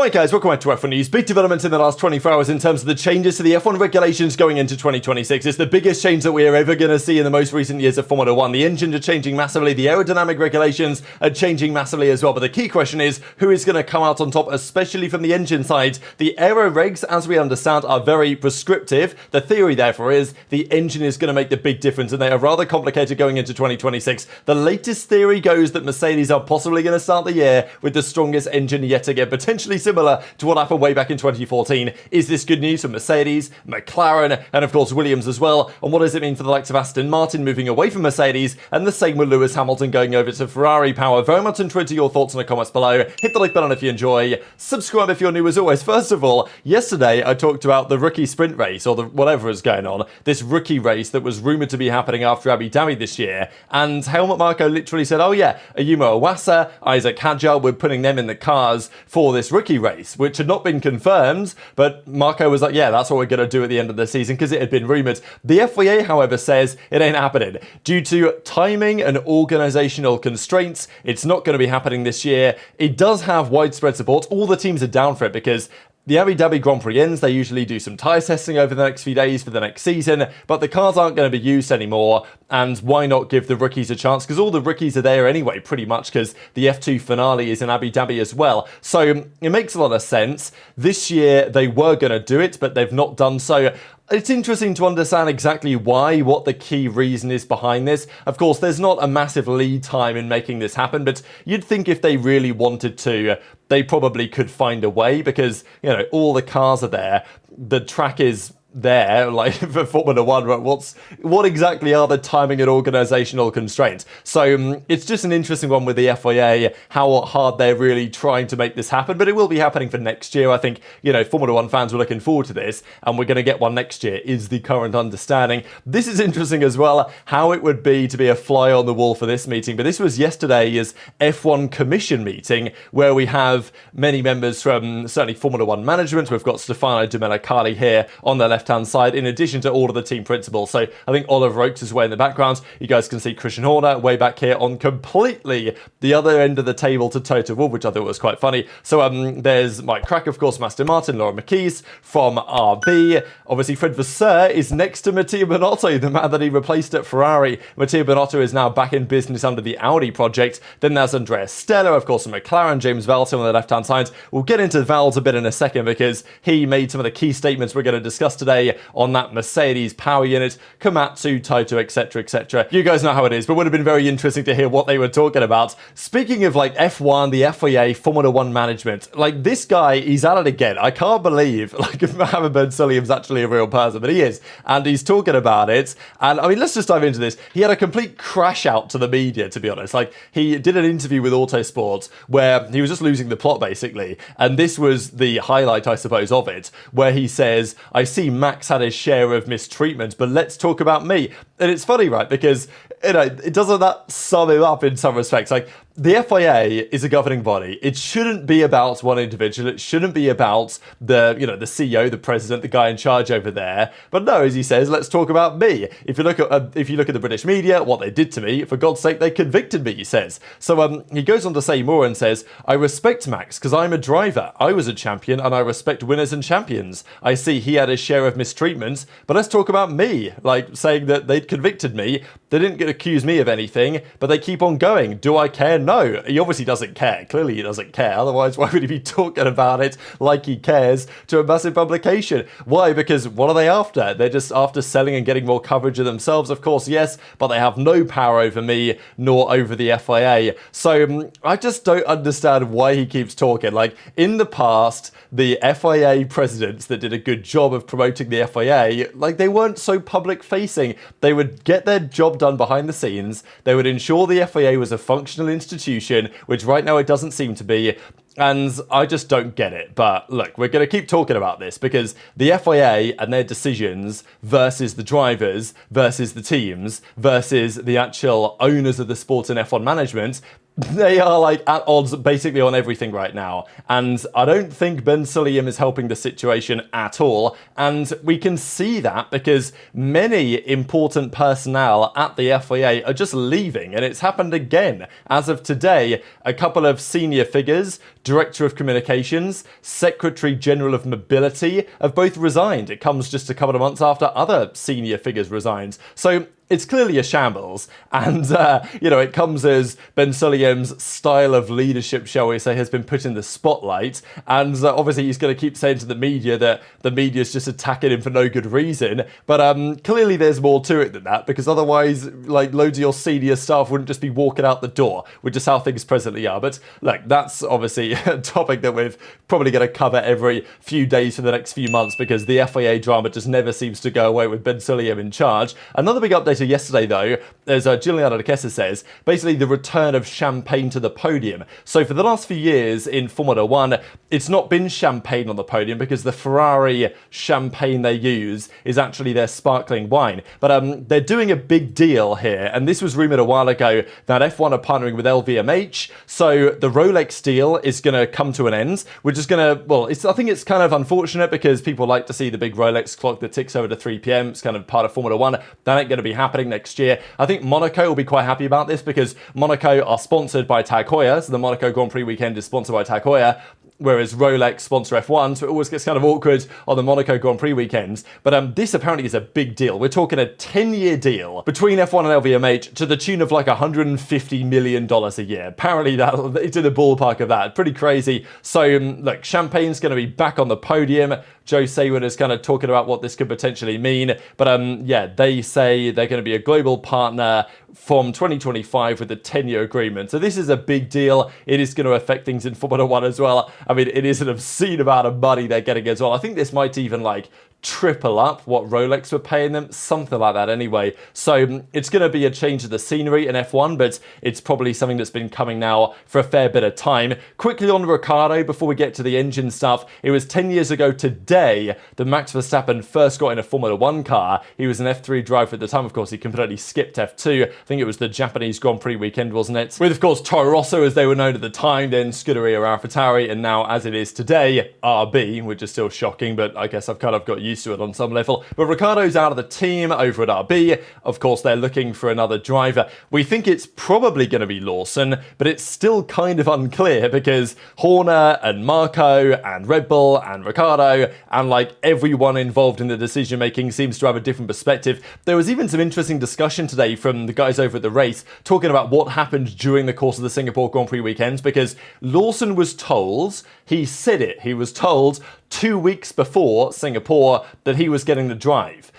Alright guys, welcome back to F1 News. Big developments in the last 24 hours in terms of the changes to the F1 regulations going into 2026. It's the biggest change that we are ever going to see in the most recent years of Formula 1. The engines are changing massively, the aerodynamic regulations are changing massively as well, but the key question is who is going to come out on top, especially from the engine side. The aero regs, as we understand, are very prescriptive. The theory therefore is the engine is going to make the big difference, and they are rather complicated going into 2026. The latest theory goes that Mercedes are possibly going to start the year with the strongest engine yet again, potentially similar to what happened way back in 2014. Is this good news for Mercedes, McLaren, and of course Williams as well? And what does it mean for the likes of Aston Martin moving away from Mercedes, and the same with Lewis Hamilton going over to Ferrari power? Very much into your thoughts in the comments below. Hit the like button if you enjoy. Subscribe if you're new as always. First of all, yesterday I talked about the rookie sprint race, or the whatever is going on, this rookie race that was rumoured to be happening after Abu Dhabi this year, and Helmut Marko literally said, oh yeah, Ayumu Iwasa, Isaac Hadjar, we're putting them in the cars for this rookie race, which had not been confirmed, but Marko was like, yeah, that's what we're going to do at the end of the season because it had been rumoured. The FIA, however, says it ain't happening. Due to timing and organisational constraints, it's not going to be happening this year. It does have widespread support. All the teams are down for it because the Abu Dhabi Grand Prix ends, they usually do some tyre testing over the next few days for the next season, but the cars aren't going to be used anymore, and why not give the rookies a chance? Because all the rookies are there anyway, pretty much, because the F2 finale is in Abu Dhabi as well. So it makes a lot of sense. This year they were going to do it, but they've not done so. It's interesting to understand exactly why, what the key reason is behind this. Of course, there's not a massive lead time in making this happen, but you'd think if they really wanted to, they probably could find a way because, you know, all the cars are there. The track is there, like for Formula 1, right? What exactly are the timing and organisational constraints? So it's just an interesting one with the FIA, how hard they're really trying to make this happen, but it will be happening for next year. I think, you know, Formula 1 fans were looking forward to this, and we're going to get one next year, is the current understanding. This is interesting as well, how it would be to be a fly on the wall for this meeting, but this was yesterday's F1 Commission meeting, where we have many members from certainly Formula 1 management. We've got Stefano Domenicali here on the left-hand side, in addition to all of the team principals. So I think Oliver Oakes is way in the background. You guys can see Christian Horner way back here on completely the other end of the table to Toto Wolff, which I thought was quite funny. So there's Mike Crack, of course, Aston Martin, Laura McKees from RB. Obviously, Fred Vasseur is next to Mattia Binotto, the man that he replaced at Ferrari. Mattia Binotto is now back in business under the Audi project. Then there's Andrea Stella, of course, from McLaren, James Vowles on the left-hand side. We'll get into Vowles a bit in a second because he made some of the key statements we're going to discuss today on that Mercedes power unit, Komatsu, Toto, etc, etc. You guys know how it is, but would have been very interesting to hear what they were talking about. Speaking of like F1, the FIA, Formula 1 management, like this guy, he's at it again. I can't believe like if Mohammed Ben Sulayem's actually a real person, but he is, and he's talking about it. And I mean, let's just dive into this. He had a complete crash out to the media, to be honest. Like he did an interview with Autosport where he was just losing the plot basically, and this was the highlight, I suppose, of it, where he says, I see Max had his share of mistreatment, but let's talk about me. And it's funny, right? Because, you know, it doesn't that sum him up in some respects? Like, the FIA is a governing body. It shouldn't be about one individual. It shouldn't be about the, you know, the CEO, the president, the guy in charge over there. But no, as he says, let's talk about me. If you look at the British media, what they did to me, for God's sake, they convicted me, he says. So he goes on to say more and says, I respect Max because I'm a driver. I was a champion and I respect winners and champions. I see he had his share of mistreatment, but let's talk about me. Like saying that they'd convicted me. They didn't accuse me of anything, but they keep on going. Do I care? No, he obviously doesn't care. Clearly he doesn't care. Otherwise, why would he be talking about it like he cares to a massive publication? Why? Because what are they after? They're just after selling and getting more coverage of themselves, of course, yes, but they have no power over me nor over the FIA. So I just don't understand why he keeps talking. Like in the past, the FIA presidents that did a good job of promoting the FIA, like they weren't so public facing. They would get their job done behind the scenes. They would ensure the FIA was a functional institution, which right now it doesn't seem to be. And I just don't get it. But look, we're going to keep talking about this because the FIA and their decisions versus the drivers versus the teams versus the actual owners of the sport and F1 management, They are like at odds basically on everything right now, and I don't think Ben Sulayem is helping the situation at all, and we can see that because many important personnel at the FIA are just leaving, and it's happened again. As of today, a couple of senior figures, Director of Communications, Secretary General of Mobility, have both resigned. It comes just a couple of months after other senior figures resigned. So it's clearly a shambles, and it comes as Ben Sulayem's style of leadership, shall we say, has been put in the spotlight, and obviously he's going to keep saying to the media that the media's just attacking him for no good reason, but clearly there's more to it than that, because otherwise, like, loads of your senior staff wouldn't just be walking out the door, which is how things presently are. But look, that's obviously a topic that we're probably going to cover every few days for the next few months, because the FIA drama just never seems to go away with Ben Sulayem in charge. Another big update yesterday, though, as Giuliano De Kessa says, basically the return of champagne to the podium. So for the last few years in Formula 1, it's not been champagne on the podium because the Ferrari champagne they use is actually their sparkling wine. But they're doing a big deal here, and this was rumoured a while ago that F1 are partnering with LVMH, so the Rolex deal is going to come to an end. We're just going to, well, I think it's kind of unfortunate because people like to see the big Rolex clock that ticks over to 3 p.m. It's kind of part of Formula 1. That ain't going to be happening next year. I think Monaco will be quite happy about this because Monaco are sponsored by Tag Heuer, so the Monaco Grand Prix weekend is sponsored by Tag Heuer, whereas Rolex sponsor F1, so it always gets kind of awkward on the Monaco Grand Prix weekends. But this apparently is a big deal. We're talking a 10-year deal between F1 and LVMH to the tune of like $150 million a year. Apparently it's in the ballpark of that. Pretty crazy. So look, Champagne's going to be back on the podium. Joe Sayward is kind of talking about what this could potentially mean. But yeah, they say they're going to be a global partner from 2025 with a 10-year agreement. So this is a big deal. It is going to affect things in Formula 1 as well. I mean, it is an obscene amount of money they're getting as well. I think this might even like triple up what Rolex were paying them, something like that anyway. So it's going to be a change of the scenery in F1, but it's probably something that's been coming now for a fair bit of time. Quickly on Ricciardo before we get to the engine stuff. It was 10 years ago today that Max Verstappen first got in a Formula 1 car. He was an F3 driver at the time. Of course, he completely skipped F2. I think it was the Japanese Grand Prix weekend, wasn't it? With, of course, Toro Rosso as they were known at the time, then Scuderia AlphaTauri, and now as it is today, RB, which is still shocking, but I guess I've kind of got used to it on some level. But Ricciardo's out of the team over at RB. Of course, they're looking for another driver. We think it's probably going to be Lawson, but it's still kind of unclear because Horner and Marco and Red Bull and Ricciardo and like everyone involved in the decision making seems to have a different perspective. There was even some interesting discussion today from the guys over at the race talking about what happened during the course of the Singapore Grand Prix weekends, because Lawson was told, he said it, he was told 2 weeks before Singapore that he was getting the drive.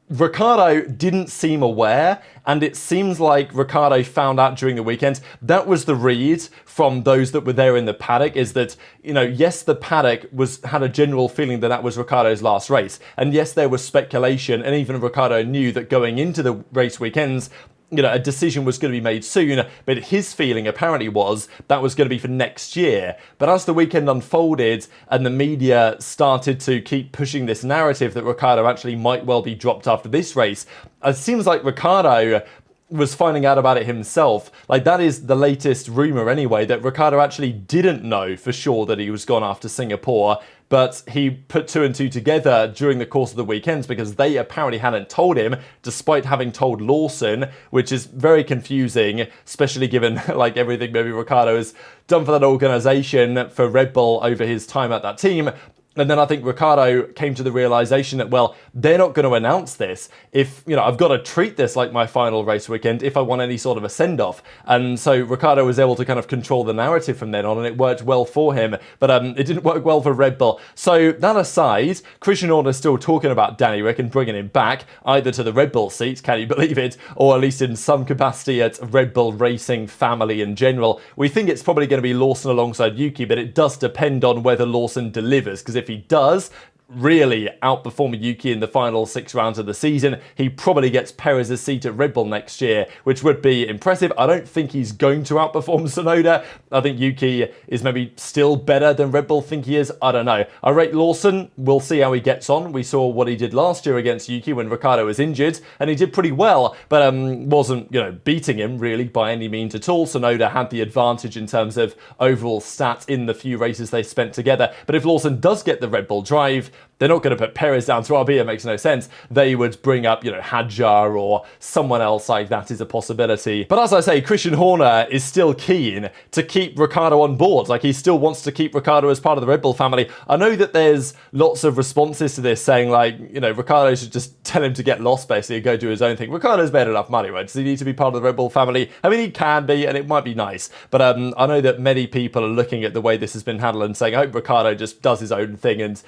Ricciardo didn't seem aware, and it seems like Ricciardo found out during the weekend. That was the read from those that were there in the paddock, is that, you know, yes, the paddock had a general feeling that that was Ricciardo's last race. And yes, there was speculation, and even Ricciardo knew that going into the race weekends, you know, a decision was going to be made soon, but his feeling apparently was that was going to be for next year. But as the weekend unfolded and the media started to keep pushing this narrative that Ricciardo actually might well be dropped after this race, it seems like Ricciardo was finding out about it himself. Like, that is the latest rumour anyway, that Ricciardo actually didn't know for sure that he was gone after Singapore, but he put 2 and 2 together during the course of the weekends because they apparently hadn't told him, despite having told Lawson, which is very confusing, especially given like everything maybe Ricciardo has done for that organisation for Red Bull over his time at that team. And then I think Ricciardo came to the realization that, well, they're not going to announce this if, you know, I've got to treat this like my final race weekend if I want any sort of a send-off. And so Ricciardo was able to kind of control the narrative from then on, and it worked well for him. But it didn't work well for Red Bull. So that aside, Christian Horner's still talking about Danny Rick and bringing him back, either to the Red Bull seat, can you believe it, or at least in some capacity at Red Bull Racing family in general. We think it's probably going to be Lawson alongside Yuki, but it does depend on whether Lawson delivers, because if he does, really outperform Yuki in the final 6 rounds of the season, he probably gets Perez's seat at Red Bull next year, which would be impressive. I don't think he's going to outperform Tsunoda. I think Yuki is maybe still better than Red Bull think he is. I don't know. I rate Lawson. We'll see how he gets on. We saw what he did last year against Yuki when Ricciardo was injured, and he did pretty well, but wasn't, beating him really by any means at all. Tsunoda had the advantage in terms of overall stats in the few races they spent together. But if Lawson does get the Red Bull drive, they're not going to put Perez down to RB. It makes no sense. They would bring up, Hadjar or someone else like that is a possibility. But as I say, Christian Horner is still keen to keep Ricciardo on board. Like, he still wants to keep Ricciardo as part of the Red Bull family. I know that there's lots of responses to this saying, like, Ricciardo should just tell him to get lost, basically, and go do his own thing. Ricciardo's made enough money, right? Does he need to be part of the Red Bull family? I mean, he can be, and it might be nice. But I know that many people are looking at the way this has been handled and saying, I hope Ricciardo just does his own thing and,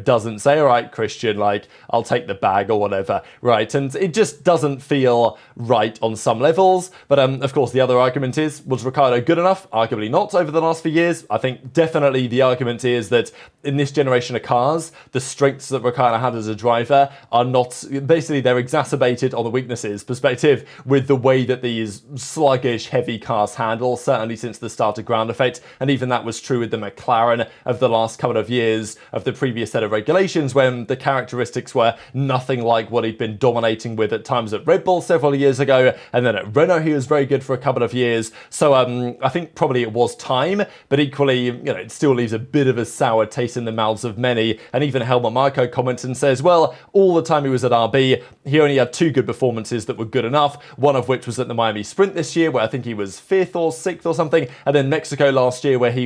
doesn't say, all right, Christian, like, I'll take the bag or whatever, right? And it just doesn't feel right on some levels. But of course, the other argument is, was Ricciardo good enough? Arguably not over the last few years. I think definitely the argument is that in this generation of cars, the strengths that Ricciardo had as a driver are not, basically they're exacerbated on the weaknesses perspective with the way that these sluggish, heavy cars handle, certainly since the start of ground effect. And even that was true with the McLaren of the last couple of years of the previous set of regulations, when the characteristics were nothing like what he'd been dominating with at times at Red Bull several years ago, and then at Renault he was very good for a couple of years. So I think probably it was time, but equally, it still leaves a bit of a sour taste in the mouths of many. And even Helmut Marko comments and says, well, all the time he was at RB, he only had 2 good performances that were good enough, one of which was at the Miami Sprint this year, where I think he was 5th or 6th or something, and then Mexico last year, where he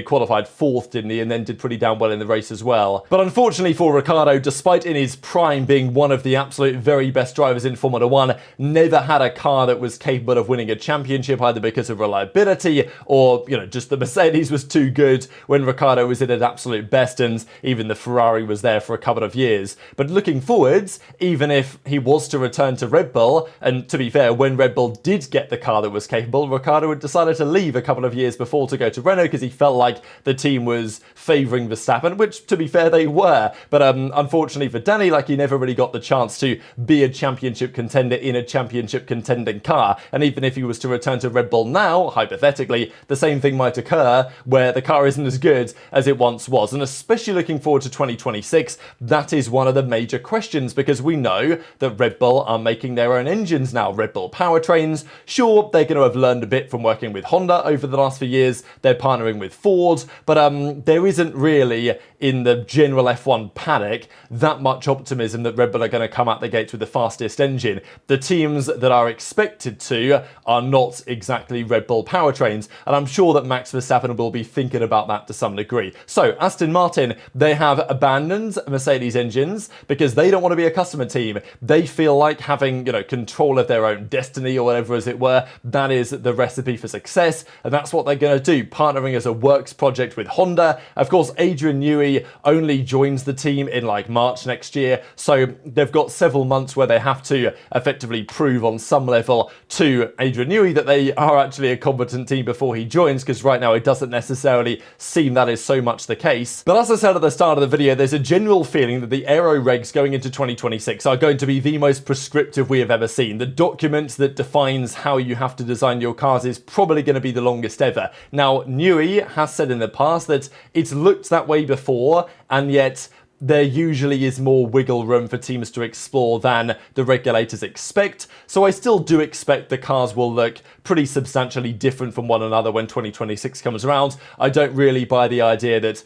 qualified 4th, didn't he, and then did pretty damn well in the race as well. But unfortunately for Ricciardo, despite in his prime being one of the absolute very best drivers in Formula 1, never had a car that was capable of winning a championship, either because of reliability or, just the Mercedes was too good when Ricciardo was at his absolute best, and even the Ferrari was there for a couple of years. But looking forwards, even if he was to return to Red Bull, and to be fair, when Red Bull did get the car that was capable, Ricciardo had decided to leave a couple of years before to go to Renault because he felt like the team was favouring Verstappen, which, to be fair, they were. But unfortunately for Danny, he never really got the chance to be a championship contender in a championship contending car. And even if he was to return to Red Bull now, hypothetically, the same thing might occur where the car isn't as good as it once was. And especially looking forward to 2026, that is one of the major questions, because we know that Red Bull are making their own engines now, Red Bull powertrains. Sure, they're going to have learned a bit from working with Honda over the last few years. They're partnering with Ford, but there isn't really, in the general F1 paddock, that much optimism that Red Bull are going to come out the gates with the fastest engine. The teams that are expected to are not exactly Red Bull powertrains, and I'm sure that Max Verstappen will be thinking about that to some degree. So Aston Martin, they have abandoned Mercedes engines because they don't want to be a customer team. They feel like having, control of their own destiny, or whatever as it were, that is the recipe for success, and that's what they're going to do, partnering as a works project with Honda. Of course, Adrian Newey only joins the team in March next year, so they've got several months where they have to effectively prove on some level to Adrian Newey that they are actually a competent team before he joins, because right now it doesn't necessarily seem that is so much the case. But as I said at the start of the video, there's a general feeling that the aero regs going into 2026 are going to be the most prescriptive we have ever seen. The document that defines how you have to design your cars is probably going to be the longest ever. Now, Newey has said in the past that it's looked that way before, and yet there usually is more wiggle room for teams to explore than the regulators expect. So I still do expect the cars will look pretty substantially different from one another when 2026 comes around. I don't really buy the idea that,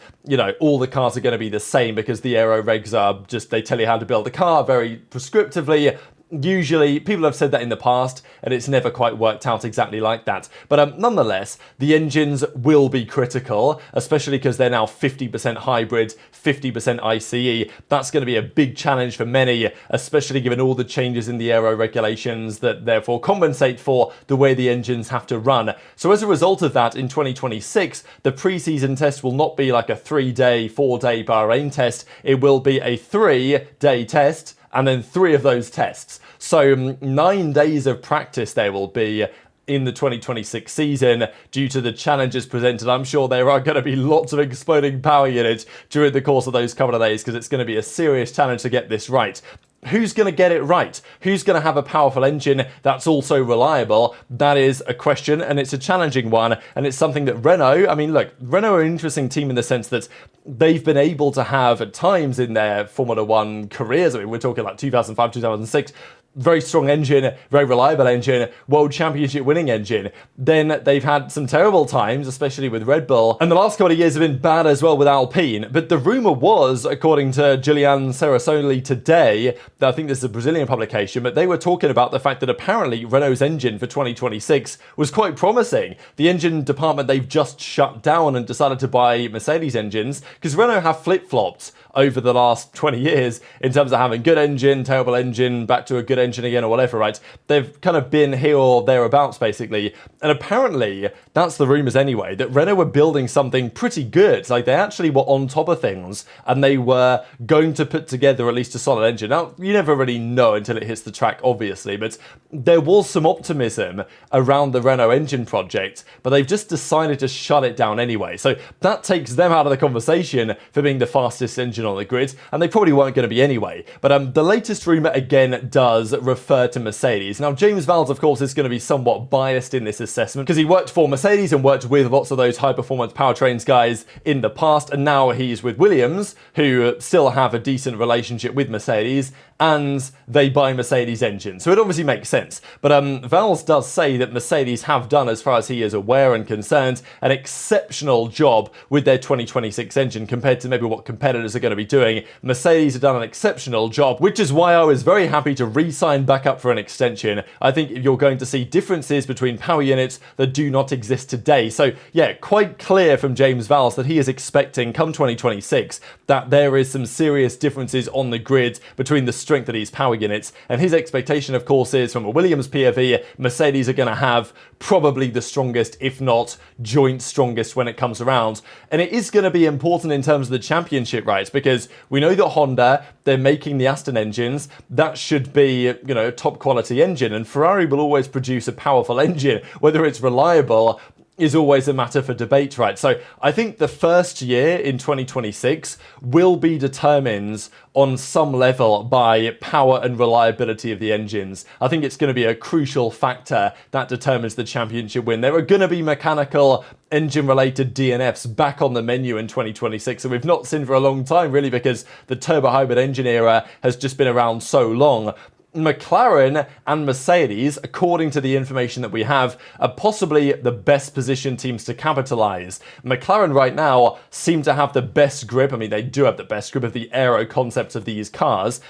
all the cars are going to be the same, because the aero regs are just, they tell you how to build a car very prescriptively. Usually, people have said that in the past, and it's never quite worked out exactly like that. But nonetheless, the engines will be critical, especially because they're now 50% hybrid, 50% ICE. That's going to be a big challenge for many, especially given all the changes in the aero regulations that therefore compensate for the way the engines have to run. So as a result of that, in 2026, the pre-season test will not be like a 3-day, 4-day Bahrain test. It will be a 3-day test, and then 3 of those tests. So 9 days of practice there will be, in the 2026 season due to the challenges presented. I'm sure there are going to be lots of exploding power units during the course of those couple of days because it's going to be a serious challenge to get this right. Who's going to get it right? Who's going to have a powerful engine that's also reliable? That is a question, and it's a challenging one, and it's something that Renault, I mean, look, Renault are an interesting team in the sense that they've been able to have at times in their Formula One careers, I mean, we're talking like 2005, 2006, very strong engine, very reliable engine, world championship winning engine. Then they've had some terrible times, especially with Red Bull. And the last couple of years have been bad as well with Alpine. But the rumour was, according to Julian Cerasoli today, I think this is a Brazilian publication, but they were talking about the fact that apparently Renault's engine for 2026 was quite promising. The engine department, they've just shut down and decided to buy Mercedes engines because Renault have flip-flopped over the last 20 years in terms of having good engine, terrible engine, back to a good engine again or whatever, right? They've kind of been here or thereabouts basically. And apparently, that's the rumours anyway, that Renault were building something pretty good. Like they actually were on top of things and they were going to put together at least a solid engine. Now, you never really know until it hits the track, obviously, but there was some optimism around the Renault engine project, but they've just decided to shut it down anyway. So that takes them out of the conversation for being the fastest engine on the grid, and they probably weren't going to be anyway. But the latest rumour again does refer to Mercedes. Now, James Vowles, of course, is going to be somewhat biased in this assessment because he worked for Mercedes and worked with lots of those high-performance powertrains guys in the past, and now he's with Williams, who still have a decent relationship with Mercedes, and they buy Mercedes engines. So it obviously makes sense. But Vowles does say that Mercedes have done, as far as he is aware and concerned, an exceptional job with their 2026 engine compared to maybe what competitors are going to be doing. Mercedes have done an exceptional job, which is why I was very happy to re-sign back up for an extension. I think you're going to see differences between power units that do not exist today. So yeah, quite clear from James Vowles that he is expecting come 2026 that there is some serious differences on the grid between the strength of these power units. And his expectation, of course, is from a Williams POV, Mercedes are going to have probably the strongest, if not joint strongest when it comes around. And it is going to be important in terms of the championship, right? Because we know that Honda, they're making the Aston engines. That should be, you know, a top quality engine. And Ferrari will always produce a powerful engine. Whether it's reliable is always a matter for debate, right? So I think the first year in 2026 will be determined on some level by power and reliability of the engines. I think it's going to be a crucial factor that determines the championship win. There are going to be mechanical engine-related DNFs back on the menu in 2026, and we've not seen for a long time, really, because the turbo hybrid engine era has just been around so long. McLaren and Mercedes, according to the information that we have, are possibly the best positioned teams to capitalise. McLaren right now seem to have the best grip. I mean, they do have the best grip of the aero concept of these cars,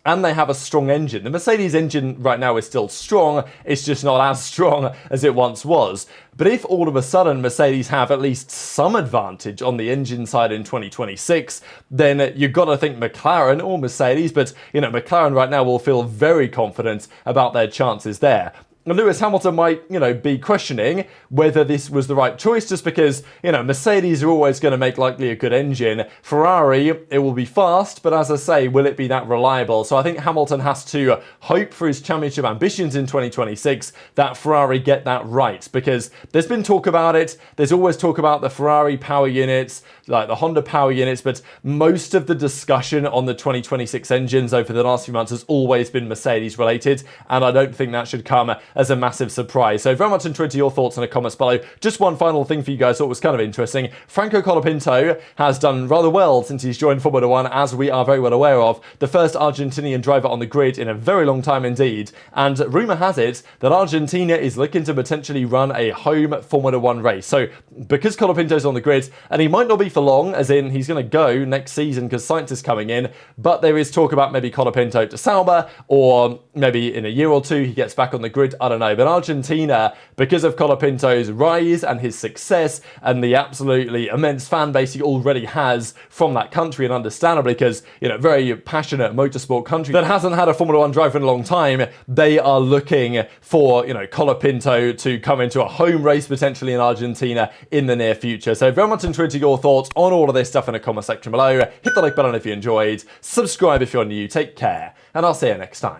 and they have a strong engine. The Mercedes engine right now is still strong, it's just not as strong as it once was. But if all of a sudden Mercedes have at least some advantage on the engine side in 2026, then you've got to think McLaren or Mercedes, but you know, McLaren right now will feel very confident about their chances there. Lewis Hamilton might, you know, be questioning whether this was the right choice just because, you know, Mercedes are always going to make likely a good engine. Ferrari, it will be fast, but as I say, will it be that reliable? So I think Hamilton has to hope for his championship ambitions in 2026 that Ferrari get that right, because there's been talk about it. There's always talk about the Ferrari power units, like the Honda power units, but most of the discussion on the 2026 engines over the last few months has always been Mercedes related, and I don't think that should come as a massive surprise. So very much interested your thoughts in the comments below. Just one final thing for you guys, thought was kind of interesting. Franco Colapinto has done rather well since he's joined Formula One, as we are very well aware of. The first Argentinian driver on the grid in a very long time indeed. And rumour has it that Argentina is looking to potentially run a home Formula One race. So because Colapinto's on the grid, and he might not be for long, as in he's going to go next season because Sainz is coming in, but there is talk about maybe Colapinto to Sauber, or maybe in a year or two he gets back on the grid. I don't know. But Argentina, because of Colapinto's rise and his success and the absolutely immense fan base he already has from that country, and understandably because, you know, very passionate motorsport country that hasn't had a Formula One driver in a long time, they are looking for, you know, Colapinto to come into a home race potentially in Argentina in the near future. So very much interested in your thoughts on all of this stuff in the comment section below. Hit the like button if you enjoyed, subscribe if you're new, take care, and I'll see you next time.